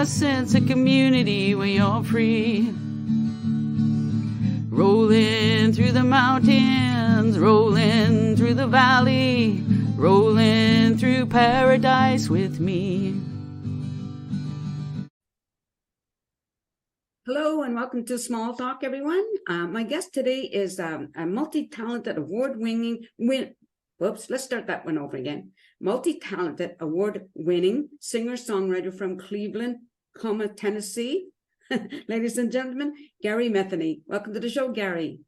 a sense of community when you're free. Rolling through the mountains, rolling through the valley, rolling through paradise with me. Hello and welcome to Small Talk, everyone. My guest today is a multi-talented, award-winning, multi-talented, award-winning singer-songwriter from Cleveland, Tennessee. Ladies and gentlemen, Gary Matheny. Welcome to the show, Gary.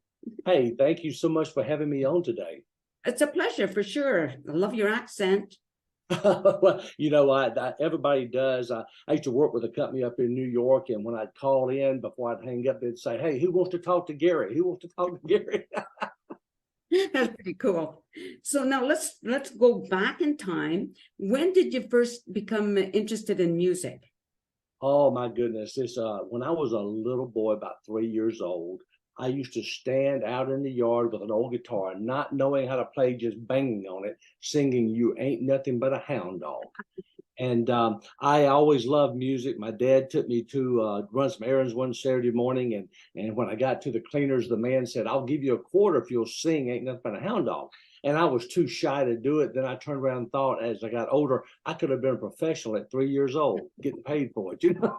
Hey, thank you so much for having me on today. It's a pleasure, for sure. I love your accent. Well, you know, everybody does. I used to work with a company up in New York, and when I'd call in before I'd hang up, they'd say, "Hey, who wants to talk to Gary? Who wants to talk to Gary?" That's pretty cool. So now let's go back in time. When did you first become interested in music? Oh my goodness! When I was a little boy, about 3 years old, I used to stand out in the yard with an old guitar, not knowing how to play, just banging on it, singing "You Ain't Nothing But a Hound Dog." And I always loved music. My dad took me to run some errands one Saturday morning, and when I got to the cleaners, the man said, "I'll give you $quarter if you'll sing 'Ain't Nothing But a Hound Dog." And I was too shy to do it. Then I turned around and thought, as I got older, I could have been a professional at 3 years old, getting paid for it, you know.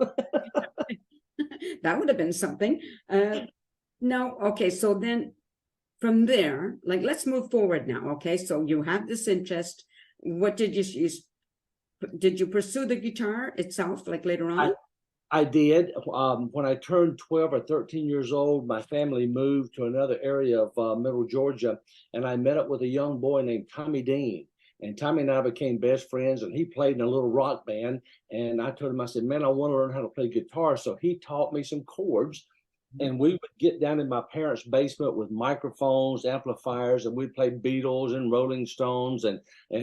That would have been something. No, okay, so then from there, let's move forward now, okay? So you have this interest. What did you pursue the guitar itself, later on? I did. When I turned 12 or 13 years old, my family moved to another area of middle Georgia, and I met up with a young boy named Tommy Dean. And Tommy and I became best friends, and he played in a little rock band. And I told him, I said, "Man, I want to learn how to play guitar." So he taught me some chords. And we would get down in my parents' basement with microphones, amplifiers, and we'd play Beatles and Rolling Stones, and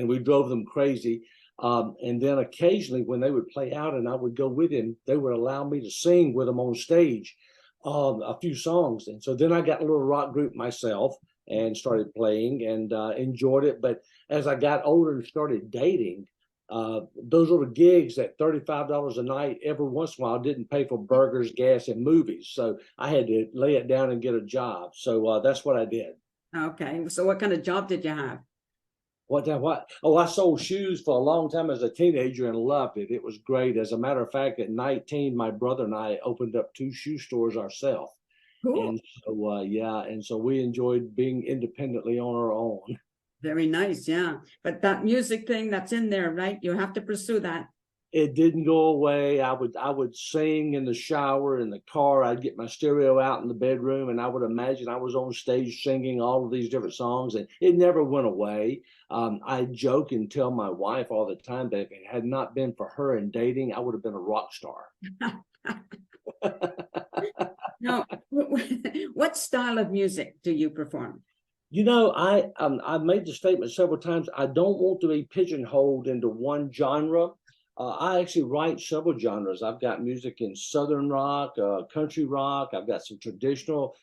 we drove them crazy. And then occasionally when they would play out and I would go with him, they would allow me to sing with them on stage a few songs. And so then I got a little rock group myself and started playing and enjoyed it. But as I got older and started dating, those little gigs at $35 a night every once in a while didn't pay for burgers, gas, and movies. So I had to lay it down and get a job. So that's what I did. Okay. So what kind of job did you have? What? Oh, I sold shoes for a long time as a teenager and loved it. It was great. As a matter of fact, at 19, my brother and I opened up 2 shoe stores ourselves. Cool. And so, and so we enjoyed being independently on our own. Very nice, yeah. But that music thing that's in there, right? You have to pursue that. It didn't go away. I would sing in the shower, in the car. I'd get my stereo out in the bedroom, and I would imagine I was on stage singing all of these different songs, and it never went away. I joke and tell my wife all the time that if it had not been for her and dating, I would have been a rock star. Now, what style of music do you perform? You know, I've made the statement several times. I don't want to be pigeonholed into one genre. I actually write several genres. I've got music in Southern rock, country rock. I've got some traditional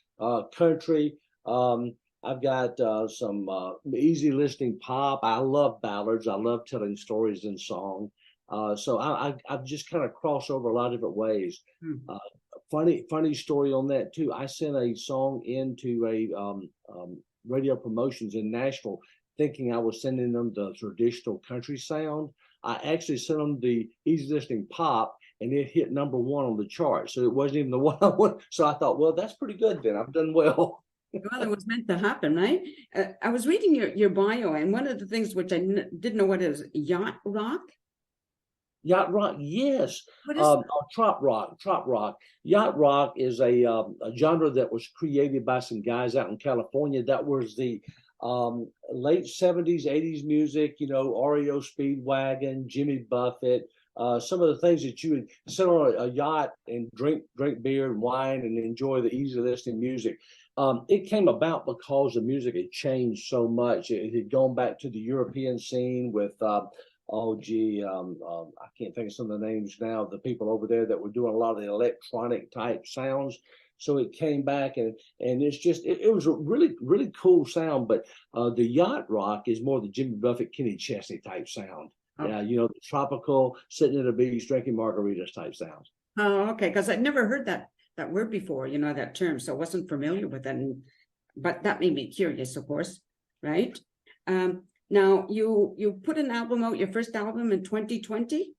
country. I've got some easy listening pop. I love ballads. I love telling stories in song. So I've just kind of crossed over a lot of different ways. Funny story on that too. I sent a song into a radio promotions in Nashville, thinking I was sending them the traditional country sound. I actually sent them the easy listening pop, and it hit #1 on the chart. So it wasn't even the one I wanted. So I thought, well, that's pretty good then. I've done well. Well, it was meant to happen, right? I was reading your bio, and one of the things which I didn't know what is yacht rock. Yacht rock, yes. What is Trop rock. Yacht rock is a genre that was created by some guys out in California. That was the late 70s, 80s music, you know, REO Speedwagon, Jimmy Buffett, some of the things that you would sit on a yacht and drink beer and wine and enjoy the easy listening music. It came about because the music had changed so much. It had gone back to the European scene with I can't think of some of the names now of the people over there that were doing a lot of the electronic type sounds. So it came back and it's just, it was a really, really cool sound. But the yacht rock is more the Jimmy Buffett, Kenny Chesney type sound. Yeah, you know, the tropical, sitting at a beach, drinking margaritas type sounds. Oh, okay, because I'd never heard that word before, you know, that term, so I wasn't familiar with it. But that made me curious, of course, right? Now you put an album out, your first album in 2020?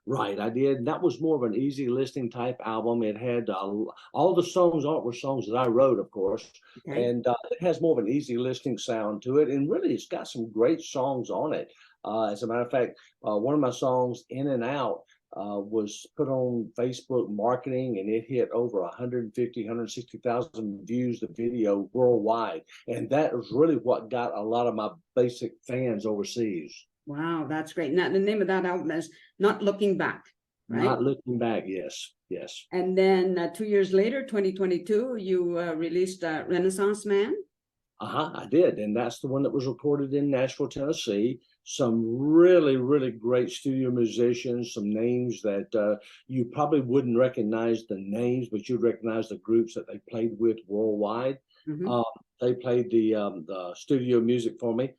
Right, I did. That was more of an easy listening type album. It had all the songs on it were songs that I wrote, of course, Okay. and it has more of an easy listening sound to it. And really, it's got some great songs on it. As a matter of fact, one of my songs, "In and Out," was put on Facebook marketing, and it hit over 150, 160,000 views, the video worldwide. And that was really what got a lot of my basic fans overseas. Wow, that's great. Now the name of that album is Not Looking Back, right? Not Looking Back, yes, yes. And then 2 years later, 2022, you released Renaissance Man. I did. And that's the one that was recorded in Nashville, Tennessee. Some really, really great studio musicians, some names that you probably wouldn't recognize the names, but you'd recognize the groups that they played with worldwide. Mhm. They played the studio music for me.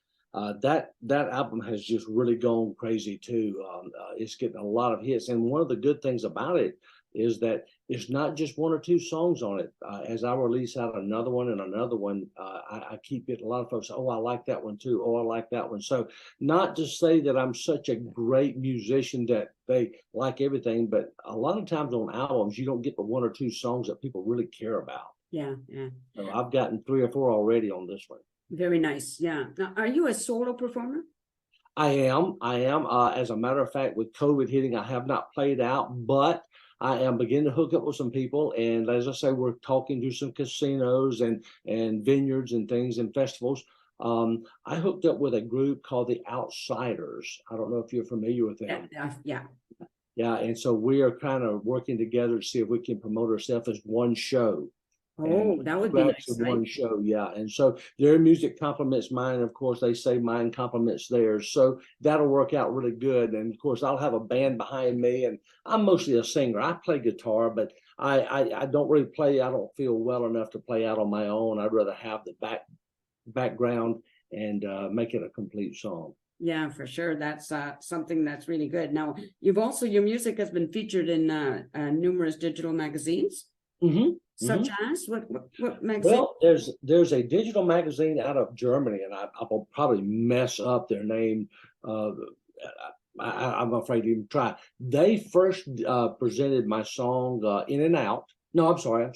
That album has just really gone crazy too. It's getting a lot of hits, and one of the good things about it is that it's not just one or two songs on it. As I release out another one and another one, I keep getting a lot of folks, "Oh, I like that one too. Oh, I like that one." So not to say that I'm such a great musician that they like everything, but a lot of times on albums, you don't get the one or two songs that people really care about. Yeah, yeah. So I've gotten 3 or 4 already on this one. Very nice. Yeah. Now, are you a solo performer? I am. As a matter of fact, with COVID hitting, I have not played out, but I am beginning to hook up with some people. And as I say, we're talking to some casinos and vineyards and things and festivals. I hooked up with a group called the Outsiders. I don't know if you're familiar with them. Yeah. Yeah. And so we are kind of working together to see if we can promote ourselves as one show. Oh, And that would be nice, one right? show, yeah. And so their music complements mine. Of course, they say mine complements theirs. So that'll work out really good. And of course, I'll have a band behind me, and I'm mostly a singer. I play guitar, but I don't really play. I don't feel well enough to play out on my own. I'd rather have the background and make it a complete song. Yeah, for sure. That's something that's really good. Now, your music has been featured in numerous digital magazines. Mm-hmm. Such as what magazine? Well, there's a digital magazine out of Germany, and I will probably mess up their name. I'm afraid to even try. They first presented my song "In and Out." No, I'm sorry.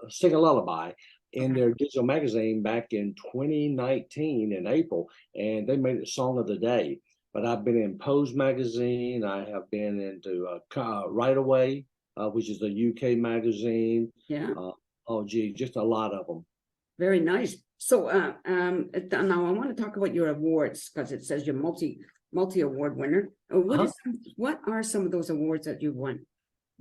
"Sing a Lullaby" in their digital magazine back in 2019 in April, and they made it Song of the Day. But I've been in Pose magazine. I have been into Right Away, which is a UK magazine. Yeah. Oh, gee, just a lot of them. Very nice. So now I want to talk about your awards, because it says you're multi award winner. What are some of those awards that you've won?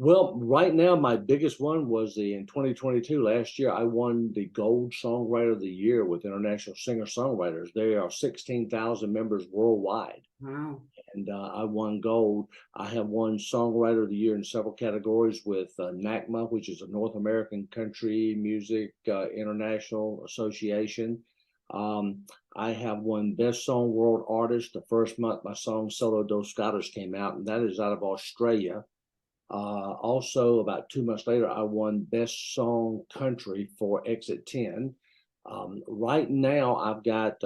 Well, right now, my biggest one was in 2022. Last year, I won the Gold Songwriter of the Year with International Singer-Songwriters. There are 16,000 members worldwide. Wow. And I won gold. I have won Songwriter of the Year in several categories with NACMA, which is a North American Country Music International Association. I have won Best Song World Artist the first month my song Solo dos Gatos came out, and that is out of Australia. Also, about 2 months later, I won Best Song Country for Exit 10. Right now, I've got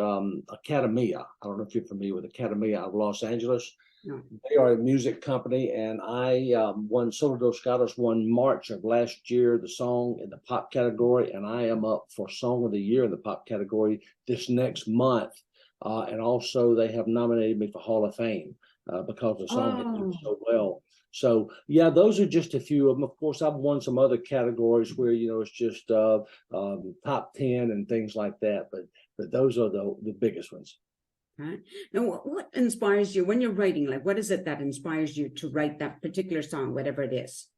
Academia. I don't know if you're familiar with Academia out of Los Angeles. No. They are a music company, and I won Solo dos Gatos won March of last year, the song in the pop category, and I am up for Song of the Year in the pop category this next month. And also, they have nominated me for Hall of Fame because the song did so well. So, yeah, those are just a few of them. Of course, I've won some other categories where, it's just top 10 and things like that. But those are the biggest ones. Right. Now, what inspires you when you're writing? Like, what is it that inspires you to write that particular song, whatever it is?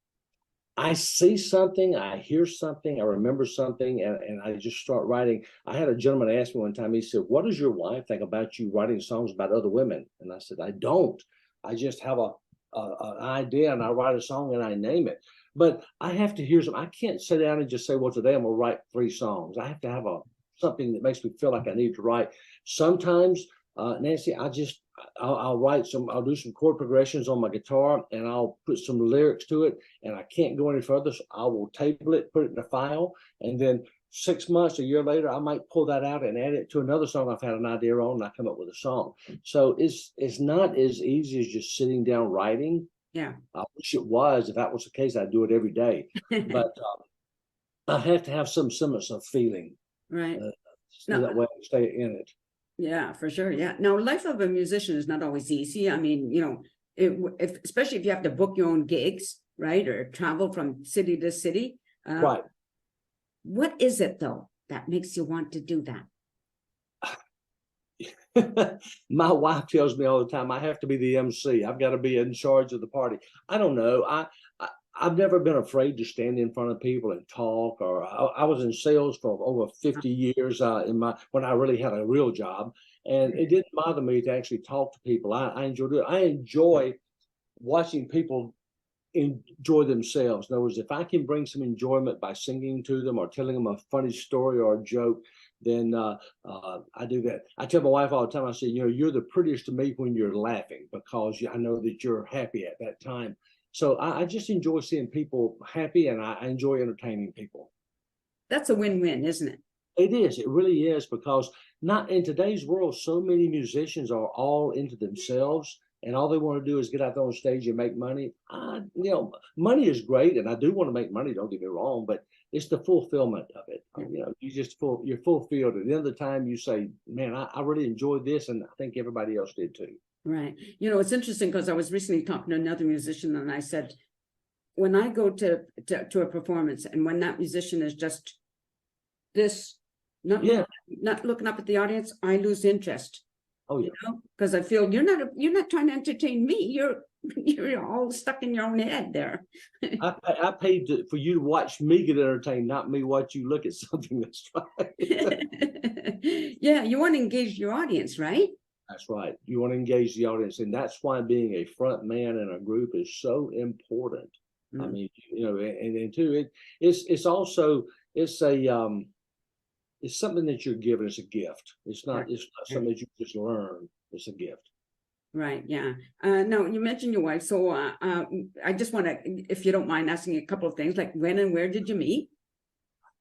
I see something, I hear something, I remember something, and I just start writing. I had a gentleman ask me one time, he said, "What does your wife think about you writing songs about other women?" And I said, "I don't. I just have an idea, and I write a song and I name it. But I have to hear some. I can't sit down and just say, well, today I'm going to write 3 songs. I have to have something that makes me feel like I need to write. Sometimes, Nancy, I'll write some, I'll do some chord progressions on my guitar, and I'll put some lyrics to it, and I can't go any further. So I will table it, put it in a file, and then 6 months, a year later, I might pull that out and add it to another song I've had an idea on, and I come up with a song. So it's not as easy as just sitting down writing. Yeah. I wish it was. If that was the case, I'd do it every day. But I have to have some semblance of feeling, Right. so that way I stay in it. Yeah, for sure. Yeah. Now, life of a musician is not always easy. I mean, especially if you have to book your own gigs, right, or travel from city to city. Right. What is it though that makes you want to do that? My wife tells me all the time I have to be the MC. I've got to be in charge of the party. I don't know. I've never been afraid to stand in front of people and talk. Or I was in sales for over 50 years when I really had a real job, and it didn't bother me to actually talk to people. I enjoy it. I enjoy watching people enjoy themselves. In other words, if I can bring some enjoyment by singing to them or telling them a funny story or a joke, then I do that. I tell my wife all the time, I say, you're the prettiest to me when you're laughing, because I know that you're happy at that time. So I just enjoy seeing people happy, and I enjoy entertaining people. That's a win-win, isn't it? It is. It really is, because not in today's world, so many musicians are all into themselves, and all they want to do is get out there on stage and make money. Money is great, and I do want to make money. Don't get me wrong, but it's the fulfillment of it. You're fulfilled. At the end of the time, you say, "Man, I really enjoyed this," and I think everybody else did too. Right. It's interesting because I was recently talking to another musician, and I said, when I go to a performance, and when that musician is just this, not looking up at the audience, I lose interest. Oh yeah. Because I feel you're not trying to entertain me. You're all stuck in your own head there. I paid for you to watch me get entertained, not me watch you look at something that's right. Yeah, you want to engage your audience, right? That's right. You want to engage the audience, and that's why being a front man in a group is so important. I mean, and too, it's also it's something that you're given. It's a gift. It's not something that you just learn. It's a gift. Right. Yeah. Now you mentioned your wife, so I just want to, if you don't mind, asking a couple of things, like when and where did you meet?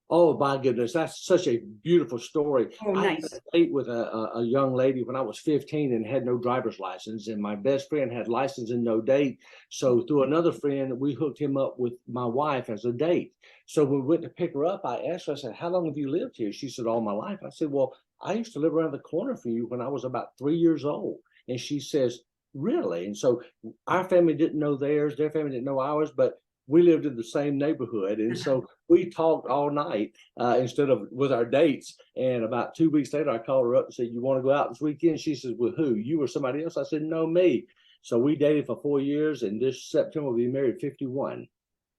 Oh my goodness, that's such a beautiful story. Oh, nice. I had a date with a young lady when I was 15 and had no driver's license, and my best friend had license and no date. So through another friend, we hooked him up with my wife as a date. So when we went to pick her up, I asked her, I said, "How long have you lived here?" She said, "All my life." I said, "Well, I used to live around the corner from you when I was about 3 years old." And she says, "Really?" And so our family didn't know theirs, their family didn't know ours, but we lived in the same neighborhood. And so we talked all night instead of with our dates. And about 2 weeks later, I called her up and said, "You want to go out this weekend?" She says, "With who? You or somebody else?" I said, "No, me." So we dated for 4 years, and this September we'll be married 51.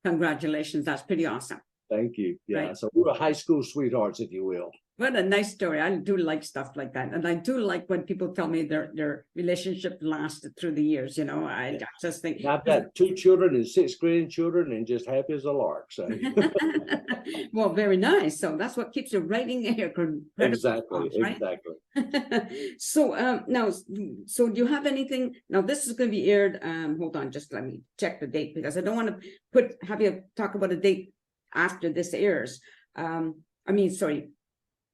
Congratulations. That's pretty awesome. Thank you. Yeah. Right. So we were high school sweethearts, if you will. What a nice story. I do like stuff like that. And I do like when people tell me their relationship lasted through the years, I just think. I've got 2 children and 6 grandchildren and just happy as a lark. So well, very nice. So that's what keeps you writing here. Exactly. Right? Exactly. So now, so do you have anything? Now this is going to be aired. Hold on, just let me check the date, because I don't want to have you talk about a date after this airs.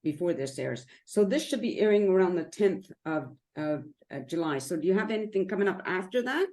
Before this airs. So this should be airing around the 10th of July. So do you have anything coming up after that?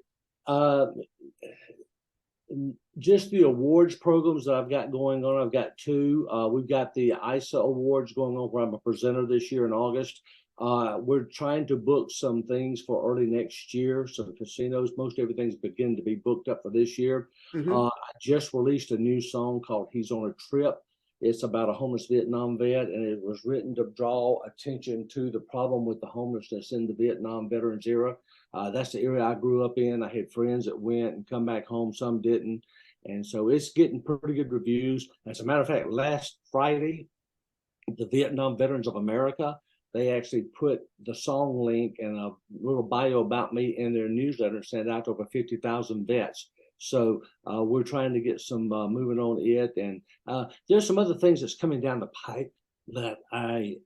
Just the awards programs that I've got going on. I've got 2. We've got the ISA Awards going on, where I'm a presenter this year in August. We're trying to book some things for early next year. Some casinos, most everything's beginning to be booked up for this year. I just released a new song called "He's on a Trip." It's about a homeless Vietnam vet, and it was written to draw attention to the problem with the homelessness in the Vietnam veterans era. That's the area I grew up in. I had friends that went and come back home, some didn't. And so it's getting pretty good reviews. As a matter of fact, last Friday, the Vietnam Veterans of America, they actually put the song link and a little bio about me in their newsletter and sent out to over 50,000 vets. So we're trying to get some moving on it. And there's some other things that's coming down the pipe that I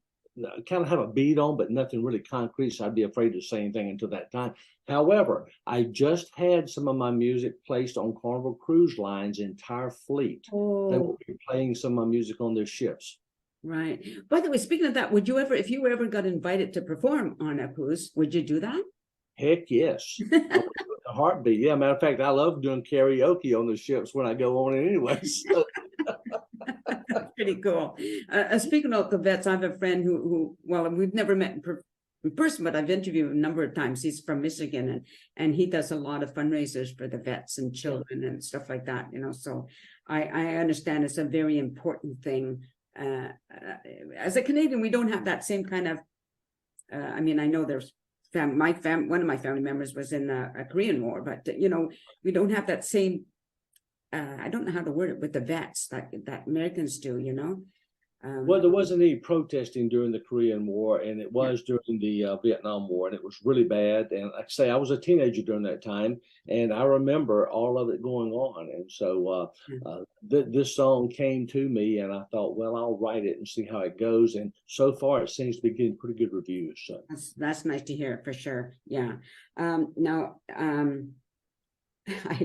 kind of have a beat on, but nothing really concrete. So I'd be afraid to say anything until that time. However, I just had some of my music placed on Carnival Cruise Line's entire fleet. They will be playing some of my music on their ships. Right. By the way, speaking of that, would you ever, if you ever got invited to perform on a cruise, would you do that? Heck yes. A heartbeat. Yeah, matter of fact, I love doing karaoke on the ships when I go on it anyway. So. Pretty cool. Speaking of the vets, I have a friend who well, we've never met in person, but I've interviewed him a number of times. He's from Michigan, and he does a lot of fundraisers for the vets and children and stuff like that, you know. So I understand it's a very important thing. As a Canadian, we don't have that same kind of, I mean, I know there's one of my family members was in a Korean War, but you know, we don't have that same, I don't know how to word it, with the vets that Americans do, you know. Well, there wasn't any protesting during the Korean War, and it was during the Vietnam War, and it was really bad. And like I say, I was a teenager during that time, and I remember all of it going on. And so this song came to me, and I thought, well, I'll write it and see how it goes. And so far, it seems to be getting pretty good reviews. So that's nice to hear, for sure. Yeah. Now, I'm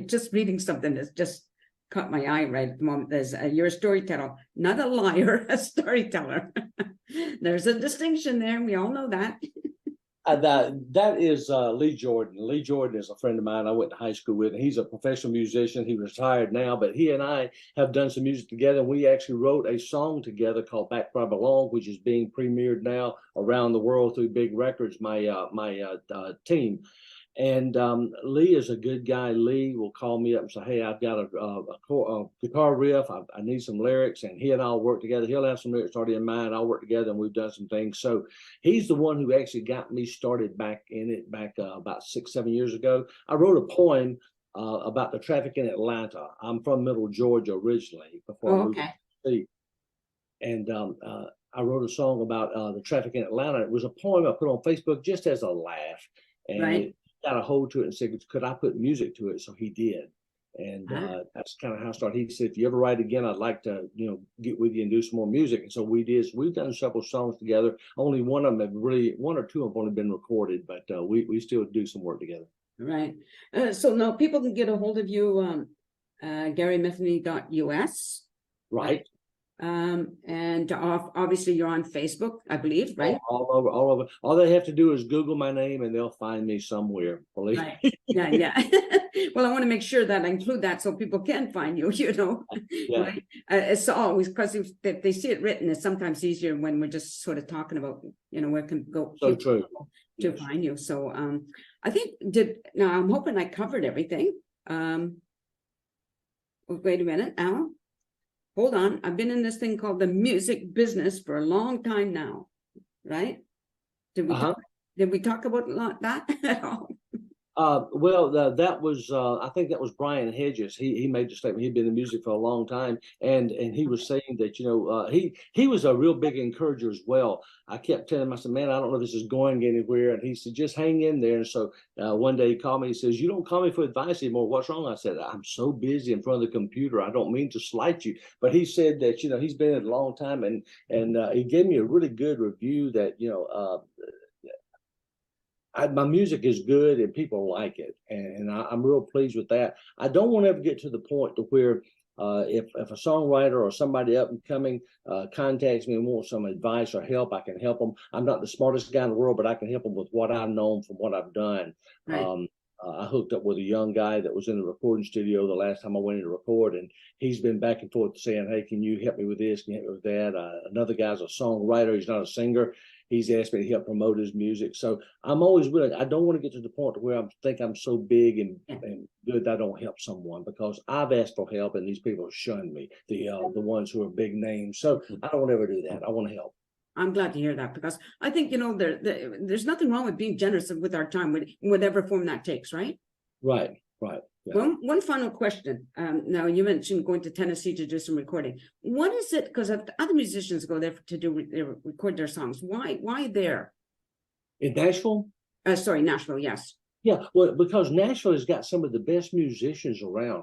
just reading something that's just caught my eye right at the moment. There's you're a storyteller, not a liar, a storyteller. There's a distinction there. We all know that. That is Lee Jordan. Lee Jordan is a friend of mine I went to high school with, and he's a professional musician. He retired now, but he and I have done some music together. We actually wrote a song together called Back Where I Belong, which is being premiered now around the world through big records, my team. And Lee is a good guy. Lee will call me up and say, hey, I've got a guitar riff. I need some lyrics. And he and I'll work together. He'll have some lyrics already in mind. I'll work together, and we've done some things. So he's the one who actually got me started back in it about 6-7 years ago. I wrote a poem about the traffic in Atlanta. I'm from Middle Georgia originally before I moved to the city. And I wrote a song about the traffic in Atlanta. It was a poem I put on Facebook just as a laugh. And got a hold to it and said, could I put music to it? So he did. And that's kind of how I started. He said, if you ever write again, I'd like to, get with you and do some more music. And so we did. So we've done several songs together. Only one or two have only been recorded, but we still do some work together. Right. So now people can get a hold of you, GaryMatheny.us. Right. And obviously you're on Facebook, I believe, right? All over. All they have to do is Google my name and they'll find me somewhere. Believe me. Yeah. Well, I want to make sure that I include that so people can find you, Yeah. Right? It's always, because if they see it written, it's sometimes easier when we're just sort of talking about, where can go so true to find you. So I think now I'm hoping I covered everything. Wait a minute, Al. Hold on, I've been in this thing called the music business for a long time now, right? Did we talk about that at all? Well, that was I think that was Brian Hedges. He made the statement. He'd been in music for a long time, and he was saying that he was a real big encourager as well. I kept telling him, I said, man, I don't know if this is going anywhere, and he said, just hang in there. And so one day he called me. He says, you don't call me for advice anymore. What's wrong? I said, I'm so busy in front of the computer. I don't mean to slight you, but he said that he's been in it a long time, and he gave me a really good review that my music is good and people like it, and I'm real pleased with that. I don't want to ever get to the point to where if a songwriter or somebody up and coming contacts me and wants some advice or help, I can help them. I'm not the smartest guy in the world, but I can help them with what I've known from what I've done. Right. I hooked up with a young guy that was in the recording studio the last time I went in to record, and he's been back and forth saying, hey, can you help me with this? Can you help me with that? Another guy's a songwriter. He's not a singer. He's asked me to help promote his music. So I'm always willing. I don't want to get to the point where I think I'm so big and good that I don't help someone, because I've asked for help and these people shun me, the ones who are big names. So I don't want to ever do that. I want to help. I'm glad to hear that, because I think, there's nothing wrong with being generous with our time, whatever form that takes, right? Right. Yeah. One final question. Now, you mentioned going to Tennessee to do some recording. What is it? Because other musicians go there to record their songs. Why there? In Nashville? Sorry, Nashville. Yes. Yeah, well, because Nashville has got some of the best musicians around.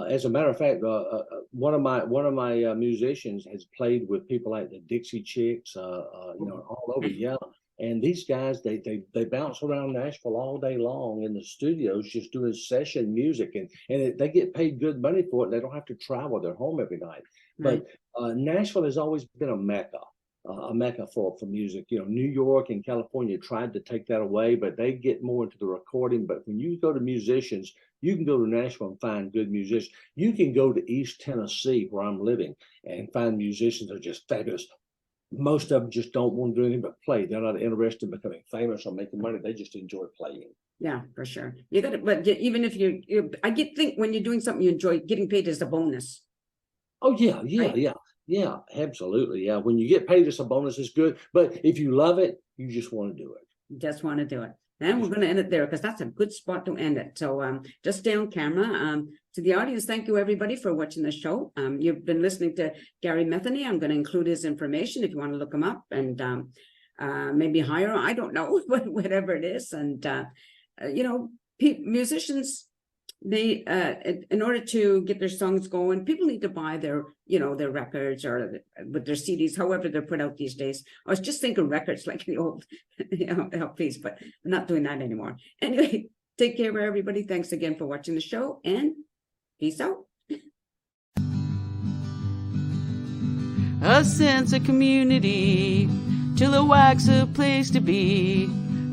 As a matter of fact, one of my musicians has played with people like the Dixie Chicks, all over. Yeah, and these guys they bounce around Nashville all day long in the studios, just doing session music, and they get paid good money for it. They don't have to travel; they're home every night. Right. But Nashville has always been a mecca for music. New York and California tried to take that away, but they get more into the recording. But when you go to musicians, you can go to Nashville and find good musicians. You can go to East Tennessee, where I'm living, and find musicians that are just fabulous. Most of them just don't want to do anything but play. They're not interested in becoming famous or making money. They just enjoy playing. Yeah, for sure. You got it. But even if think when you're doing something you enjoy, getting paid is a bonus. Oh yeah, Right? yeah, absolutely. Yeah, when you get paid, it's a bonus. It's good. But if you love it, you just want to do it. Just want to do it. And we're going to end it there because that's a good spot to end it. So just stay on camera. To the audience, thank you everybody for watching the show. You've been listening to Gary Matheny. I'm going to include his information if you want to look him up and maybe hire. I don't know, whatever it is. And musicians, they in order to get their songs going, people need to buy their their records or with their CDs, however they're put out these days. I was just thinking records like the old LPs, but I'm not doing that anymore. Anyway, take care everybody. Thanks again for watching the show and peace out. A sense of community till the wax a place to be.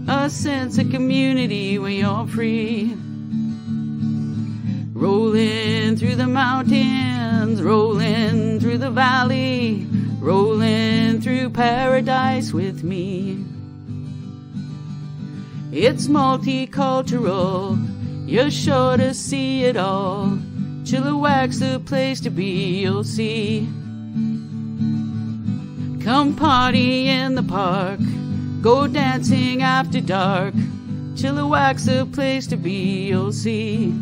A sense of community when you're free. Rolling through the mountains, rolling through the valley, rolling through paradise with me. It's multicultural, you're sure to see it all. Chilliwack's the place to be, you'll see. Come party in the park, go dancing after dark. Chilliwack's the place to be, you'll see.